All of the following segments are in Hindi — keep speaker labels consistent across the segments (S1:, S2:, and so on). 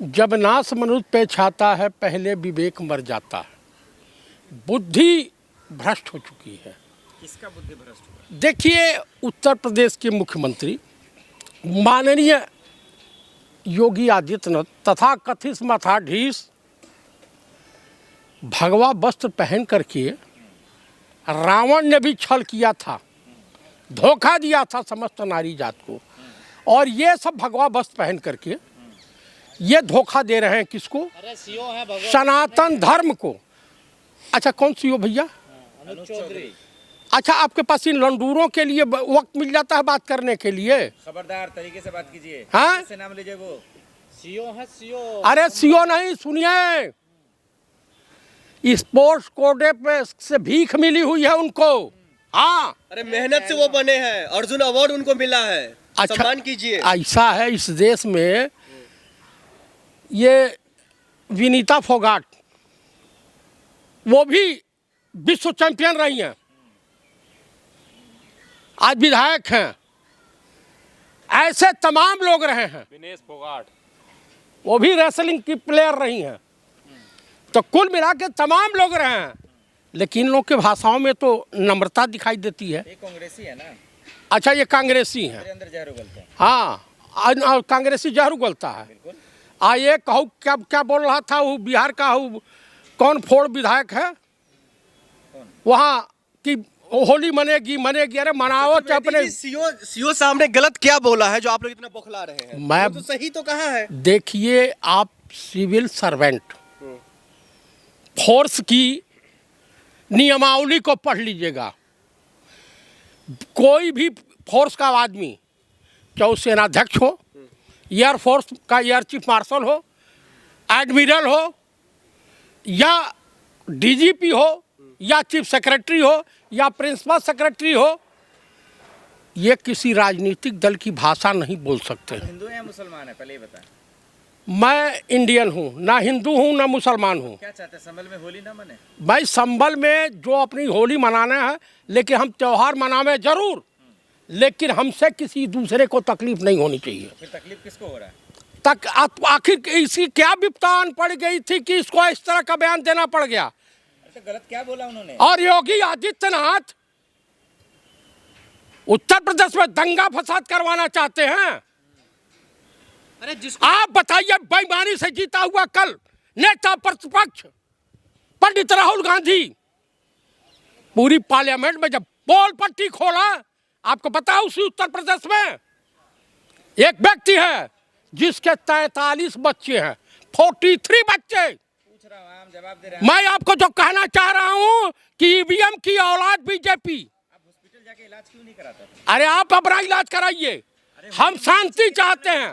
S1: जब नाश मनुष्य पे छाता है पहले विवेक मर जाता है। बुद्धि भ्रष्ट हो चुकी है।
S2: किसका बुद्धि भ्रष्ट हुआ?
S1: देखिए, उत्तर प्रदेश के मुख्यमंत्री माननीय योगी आदित्यनाथ तथा कथित मठाधीश भगवा वस्त्र पहन करके रावण ने भी छल किया था, धोखा दिया था समस्त नारी जात को, और ये सब भगवा वस्त्र पहन करके ये धोखा दे रहे हैं किसको?
S3: अरे सीओ है भगवान
S1: सनातन धर्म को। अच्छा, कौन सीओ भैया?
S3: अनुज चौधरी।
S1: अच्छा, आपके पास इन लंडूरों के लिए वक्त मिल जाता है बात करने के लिए?
S2: खबरदार, तरीके से बात कीजिए।
S1: हाँ?
S2: कैसे नाम लीजिए वो?
S3: सीओ है सीओ।
S1: अरे सीओ नहीं, सुनिए, स्पोर्ट्स कोटे पे से भीख मिली हुई है उनको। हाँ,
S4: अरे मेहनत से वो बने हैं, अर्जुन अवार्ड उनको मिला है।
S1: अच्छा,
S4: सम्मान कीजिए।
S1: ऐसा है इस देश में, ये विनीता फोगाट वो भी विश्व चैंपियन रही हैं, आज विधायक हैं। ऐसे तमाम लोग रहे हैं।
S3: विनेश फोगाट
S1: वो भी रेसलिंग की प्लेयर रही हैं। तो कुल मिला के तमाम लोग रहे हैं, लेकिन इन लोग के भाषाओं में तो नम्रता दिखाई देती है।
S2: ये कांग्रेसी है ना?
S1: अच्छा, ये कांग्रेसी हैं।
S2: अंदर जहर उगलते हैं।
S1: हाँ, कांग्रेसी जहर उगलता है।
S2: बिल्कुल।
S1: ये कहूँ क्या क्या बोल रहा था वो बिहार का कौन फोड़ विधायक है वहाँ की होली मनेगी मनेगी। अरे मनाओ चाहे अपने।
S4: सीओ साहब ने गलत क्या बोला है जो आप लोग इतना बौखला रहे हैं?
S1: मैं
S4: तो सही तो कहा है।
S1: देखिए, आप सिविल सर्वेंट फोर्स की नियमावली को पढ़ लीजिएगा। कोई भी फोर्स का आदमी, चाहे सेनाध्यक्ष हो, एयर फोर्स का एयर चीफ मार्शल हो, एडमिरल हो, या डीजीपी हो, या चीफ सेक्रेटरी हो, या प्रिंसिपल सेक्रेटरी हो, ये किसी राजनीतिक दल की भाषा नहीं बोल सकते।
S2: हिंदू है या मुसलमान है, पहले ये बताएं।
S1: मैं इंडियन हूँ, ना हिंदू हूँ ना मुसलमान हूँ।
S2: क्या चाहते हैं, संभल में होली ना मने?
S1: भाई, संभल में जो अपनी होली मनाना है, लेकिन हम त्यौहार मनावे जरूर, लेकिन हमसे किसी दूसरे को तकलीफ नहीं होनी चाहिए।
S2: फिर तकलीफ किसको हो रहा है?
S1: आखिर इसी क्या विपत्तान पड़ गई थी कि इसको इस तरह का बयान देना पड़ गया?
S2: तो गलत क्या बोला उन्होंने?
S1: और योगी आदित्यनाथ उत्तर प्रदेश में दंगा फसाद करवाना चाहते हैं।
S3: अरे जिसको
S1: आप बताइए, बेईमानी से जीता हुआ कल नेता प्रतिपक्ष पंडित राहुल गांधी पूरी पार्लियामेंट में जब पोल पट्टी खोला, आपको पता है उसी उत्तर प्रदेश में एक व्यक्ति है जिसके 43 बच्चे हैं, 43 बच्चे।
S2: पूछ रहा हूँ, जवाब दे रहे हैं।
S1: मैं आपको जो कहना चाह रहा हूं कि ईवीएम की औलाद बीजेपी।
S2: आप हॉस्पिटल जाके इलाज क्यों नहीं कराते?
S1: अरे आप अपना इलाज कराइए, हम शांति चाहते हैं।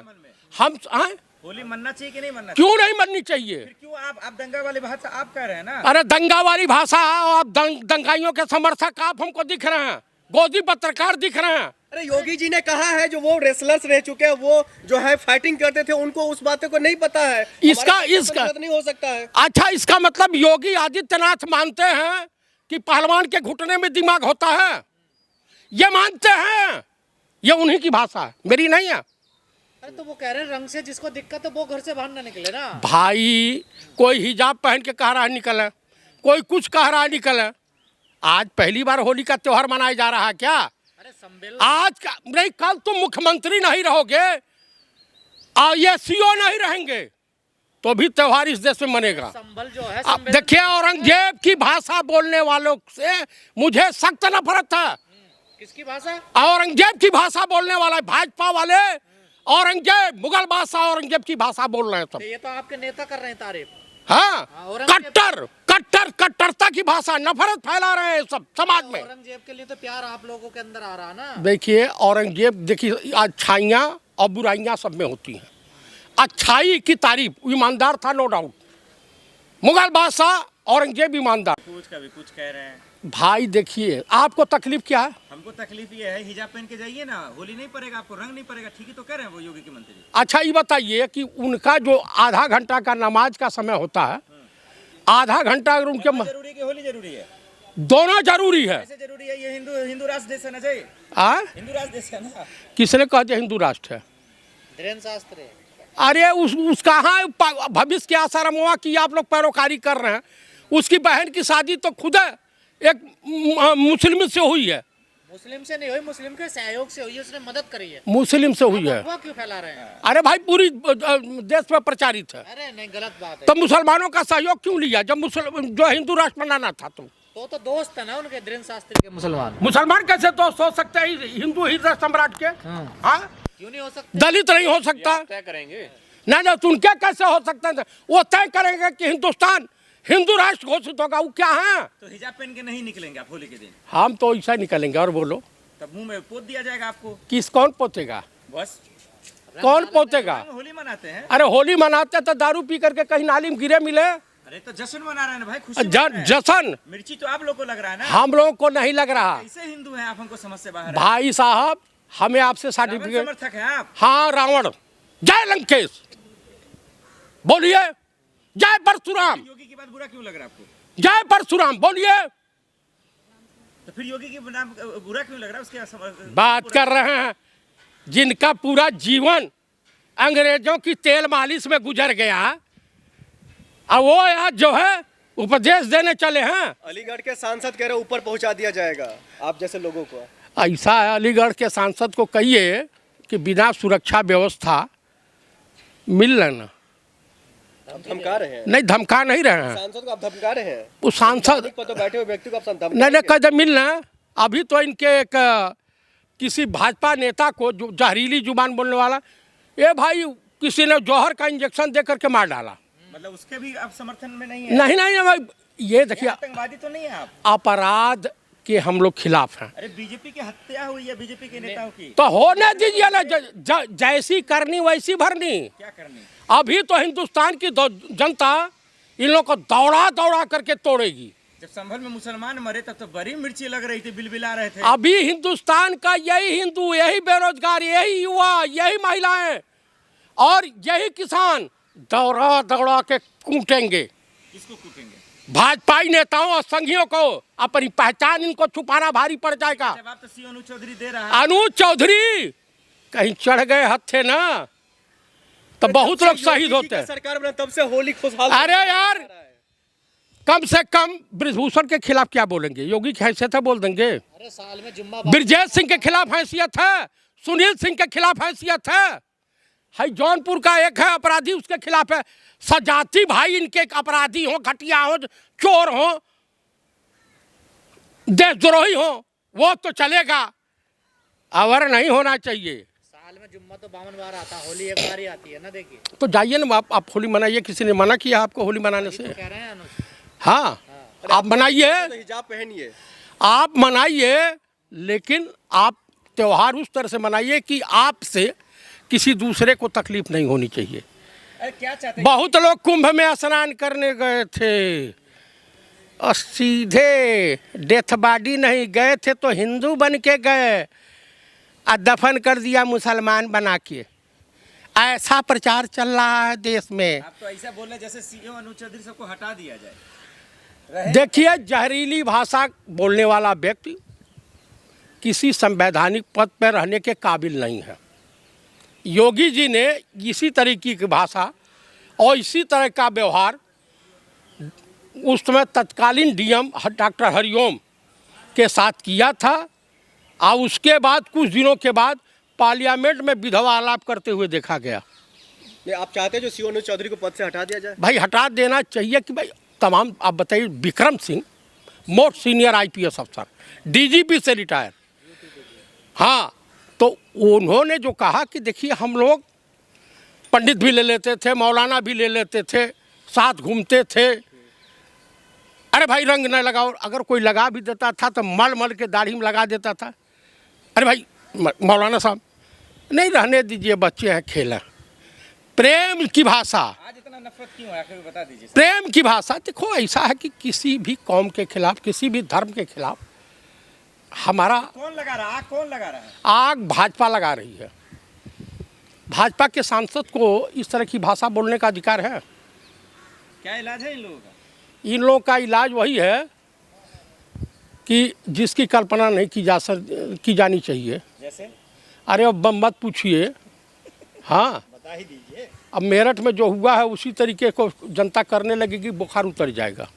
S1: हम
S2: होली मनना चाहिए कि नहीं मनना चाहिए?
S1: क्यों नहीं मननी चाहिए?
S2: फिर क्यों आप दंगा वाली भाषा आप कह रहे हैं ना?
S1: अरे दंगा वाली भाषा और दंगाइयों के समर्थक आप हमको दिख रहे हैं, गोदी पत्रकार दिख रहे हैं।
S4: अरे योगी जी ने कहा है जो वो रेसलर्स रह चुके हैं, वो जो है फाइटिंग करते थे, उनको उस बातों को नहीं पता है।
S1: इसका
S4: नहीं हो सकता है।
S1: अच्छा, इसका मतलब योगी आदित्यनाथ मानते हैं कि पहलवान के घुटने में दिमाग होता है? ये मानते हैं? ये उन्हीं की भाषा है, मेरी नहीं है।
S3: अरे तो वो कह रहे हैं रंग से जिसको दिक्कत है वो घर से बाहर ना निकले ना।
S1: भाई, कोई हिजाब पहन के कह रहा है निकले, कोई कुछ कह रहा है निकले। आज पहली बार होली का त्योहार मनाया जा रहा है क्या?
S3: अरे संबल
S1: आज का नहीं, कल तुम मुख्यमंत्री नहीं रहोगे और ये सीओ नहीं रहेंगे तो भी त्योहार इस देश में मनेगा।
S3: संबल जो है
S1: अब देखिए, औरंगजेब की भाषा बोलने वालों से मुझे सख्त नफरत है।
S3: किसकी भाषा?
S1: औरंगजेब की भाषा बोलने वाला, भाजपा वाले औरंगजेब, मुगल बादशाह औरंगजेब की भाषा बोल रहे हैं सब।
S3: ये तो आपके नेता कर रहे हैं तारीफ।
S1: हाँ,
S3: औरंगजेब-
S1: कट्टरता की भाषा, नफरत फैला रहे हैं सब समाज में।
S3: औरंगजेब के लिए तो प्यार आप लोगों के अंदर आ रहा ना।
S1: देखिए, औरंगजेब, देखिए, अच्छाइयाँ और बुराइयाँ सब में होती हैं। अच्छाई की तारीफ, ईमानदार था नो डाउट, मुगल बादशाह औरंगजेब ईमानदार।
S2: कुछ कभी कुछ कह रहे हैं।
S1: भाई देखिए, आपको तकलीफ क्या है?
S2: हमको तकलीफ ये है, हिजाब पहन के जाइए ना, होली नहीं पड़ेगा आपको, रंग नहीं पड़ेगा। ठीक ही तो कह रहे हैं वो योगी के मंत्री।
S1: अच्छा, ये बताइए कि उनका जो आधा घंटा का नमाज का समय होता है, आधा घंटा अगर उनके
S2: जरूरी है कि होली जरूरी है?
S1: दोनों जरूरी है।
S2: कैसे जरूरी है? ये हिंदू राष्ट्र देश है ना जी?
S1: आ?
S2: हिंदू राष्ट्र देश है ना?
S1: किसने कहा कि हिंदू राष्ट्र है?
S3: धीरेन्द्र शास्त्री
S1: अरे उस कहाँ भविष्य के आसाराम हुआ कि आप लोग पैरोकारी कर रहे हैं। उसकी बहन की शादी तो खुद एक मुस्लिम से हुई है।
S3: मुस्लिम से नहीं हुई, मुस्लिम के सहयोग से हुई है, उसने मदद करी है।
S1: मुस्लिम से हुई है।
S3: अफवाह क्यों फैला रहे हैं?
S1: अरे भाई पूरी देश में प्रचारित है।
S3: अरे नहीं, गलत बात है।
S1: तो मुसलमानों का सहयोग क्यों लिया जब जो हिंदू राष्ट्र बनाना था?
S3: तो दोस्त है ना उनके, धीरेन्द्र शास्त्री के।
S1: मुसलमान कैसे दोस्त हो सकते हैं हिंदू हृदय सम्राट के? हाँ,
S3: क्यों नहीं हो सकते?
S1: दलित नहीं हो सकता।
S4: तय करेंगे
S1: नहीं, तो उनके कैसे हो सकते हैं? वो तय करेंगे कि हिंदुस्तान हिंदू राष्ट्र घोषित होगा। वो क्या है?
S2: तो हिजाब पहन के नहीं निकलेंगे आप होली के दिन?
S1: हम तो ऐसा निकलेंगे। और बोलो,
S2: तब मुंह में पोत दिया जाएगा आपको।
S1: कौन पोतेगा?
S2: बस
S1: कौन पोतेगा?
S2: होली मनाते हैं।
S1: अरे होली मनाते तो दारू पी करके कहीं नाली में गिरे मिले।
S2: अरे तो जश्न मना रहे हैं भाई, खुशी मना रहे हैं।
S1: जश्न
S2: मिर्ची तो आप लोग को लग रहा है ना।
S1: हम लोगों को नहीं लग रहा।
S2: कैसे हिंदू हैं आप, हमको समझ से बाहर है।
S1: भाई साहब, हमें आपसे
S2: रावण
S1: सर्टिफिकेट।
S2: समर्थक हैं आप।
S1: हाँ, रावण। जय लंकेश बोलिए, जय परशुराम।
S2: योगी की बात बुरा क्यों लग रहा है आपको?
S1: जय परशुराम बोलिए।
S2: तो फिर योगी की नाम बुरा क्यों लग रहा है? उसके
S1: बात कर रहे हैं जिनका पूरा जीवन अंग्रेजों की तेल मालिश में गुजर गया, अब वो आज जो है उपदेश देने चले हैं।
S4: अलीगढ़ के सांसद कह रहे ऊपर पहुंचा दिया जाएगा आप जैसे लोगों को।
S1: ऐसा है, अलीगढ़ के सांसद को कहिए कि बिना सुरक्षा व्यवस्था मिल लेना।
S4: धमका रहे हैं?
S1: नहीं, धमका नहीं रहे हैं।
S4: सांसद को आप धमका रहे हैं?
S1: उस सांसद
S4: तो बैठे हुए व्यक्ति को आप धमका
S1: नहीं कदम मिलना। अभी तो इनके एक किसी भाजपा नेता को जो जहरीली जुबान बोलने वाला, ये भाई किसी ने जौहर का इंजेक्शन दे करके मार डाला।
S2: मतलब उसके भी आप समर्थन में नहीं है?
S1: नहीं भाई, ये देखिए,
S2: आतंकवादी तो नहीं है आप?
S1: अपराध के हम लोग खिलाफ हैं।
S2: अरे बीजेपी की हत्या हुई है, बीजेपी के नेताओं की।
S1: तो होने दीजिए ना, जैसी करनी वैसी भरनी।
S2: क्या करनी?
S1: अभी तो हिंदुस्तान की जनता इन लोग को दौड़ा दौड़ा करके तोड़ेगी।
S2: जब संभल में मुसलमान मरे तब तो बड़ी मिर्ची लग रही थी, बिलबिला रहे थे।
S1: अभी हिंदुस्तान का यही हिंदू, यही बेरोजगार, यही युवा, यही महिलाएं और यही किसान दौड़ा दौड़ा के कूटेंगे।
S2: किसको कूटेंगे?
S1: भाजपाई नेताओं और संघियों को। अपनी पहचान इनको छुपाना भारी पड़ जाएगा।
S2: जवाब तो सी अनुज चौधरी दे रहा है।
S1: अनुज चौधरी कहीं चढ़ गए हत्थे ना, तो बहुत लोग शहीद होते हैं।
S4: सरकार बना तब से होली खुशहाल।
S1: अरे यार, कम से कम ब्रिजभूषण के खिलाफ क्या बोलेंगे? योगी की हैसियत है बोल देंगे।
S3: अरे साल में जुम्मा
S1: ब्रजेश सिंह के खिलाफ हैसियत है, सुनील सिंह के खिलाफ हैसियत है जौनपुर का एक है अपराधी, उसके खिलाफ है। सजाती भाई इनके अपराधी हो, घटिया हो, चोर हो, देशद्रोही हो, वो तो चलेगा, अवर नहीं होना चाहिए।
S3: साल में जुम्मा तो 52 बार आता, होली एक बार ही आती है ना। देखिए,
S1: तो जाइए ना आप होली मनाइए। किसी ने मना किया आपको होली मनाने से?
S3: तो कह रहे हैं अनुज।
S1: हाँ, आप मनाइए,
S4: तो हिजाब पहनिए,
S1: आप मनाइए, लेकिन आप त्योहार उस तरह से मनाइए कि आपसे किसी दूसरे को तकलीफ नहीं होनी चाहिए।
S2: अरे क्या चाहते हैं?
S1: बहुत लोग कुंभ में स्नान करने गए थे और सीधे डेथ बॉडी नहीं गए थे, तो हिंदू बन के गए और दफन कर दिया मुसलमान बना के। ऐसा प्रचार चल रहा है देश में।
S2: आप तो ऐसा बोल रहे जैसे सीएम अनुज चौधरी सबको हटा दिया जाए।
S1: देखिए, जहरीली भाषा बोलने वाला व्यक्ति किसी संवैधानिक पद पर रहने के काबिल नहीं है। योगी जी ने इसी तरीके की भाषा और इसी तरह का व्यवहार उस समय तत्कालीन डीएम डॉक्टर हरिओम के साथ किया था, और उसके बाद कुछ दिनों के बाद पार्लियामेंट में विधवा आलाप करते हुए देखा गया।
S4: ये आप चाहते हैं जो सी अनुज चौधरी को पद से हटा दिया जाए?
S1: भाई हटा देना चाहिए कि भाई तमाम, आप बताइए, Vikram Singh most senior IPS अफसर, डीजीपी से रिटायर। हाँ, तो उन्होंने जो कहा कि देखिए, हम लोग पंडित भी ले लेते थे, मौलाना भी ले लेते थे, साथ घूमते थे। अरे भाई, रंग न लगाओ, अगर कोई लगा भी देता था तो मल मल के दाढ़ी में लगा देता था। अरे भाई मौलाना साहब, नहीं, रहने दीजिए, बच्चे हैं, खेलें। प्रेम की भाषा,
S2: आज इतना नफरत क्यों है, आखिर बता दीजिए।
S1: प्रेम की भाषा। देखो, ऐसा है कि किसी भी कौम के खिलाफ, किसी भी धर्म के खिलाफ हमारा
S2: कौन लगा रहा है? आग कौन लगा रहा है?
S1: आग भाजपा लगा रही है। भाजपा के सांसद को इस तरह की भाषा बोलने का अधिकार है?
S2: क्या इलाज है इन लोगों का?
S1: इन लोगों का इलाज वही है कि जिसकी कल्पना नहीं की जानी चाहिए।
S2: जैसे?
S1: अरे अब मत पूछिए। हाँ,
S2: बता ही दीजिए।
S1: अब मेरठ में जो हुआ है उसी तरीके को जनता करने लगेगी, बुखार उतर जाएगा।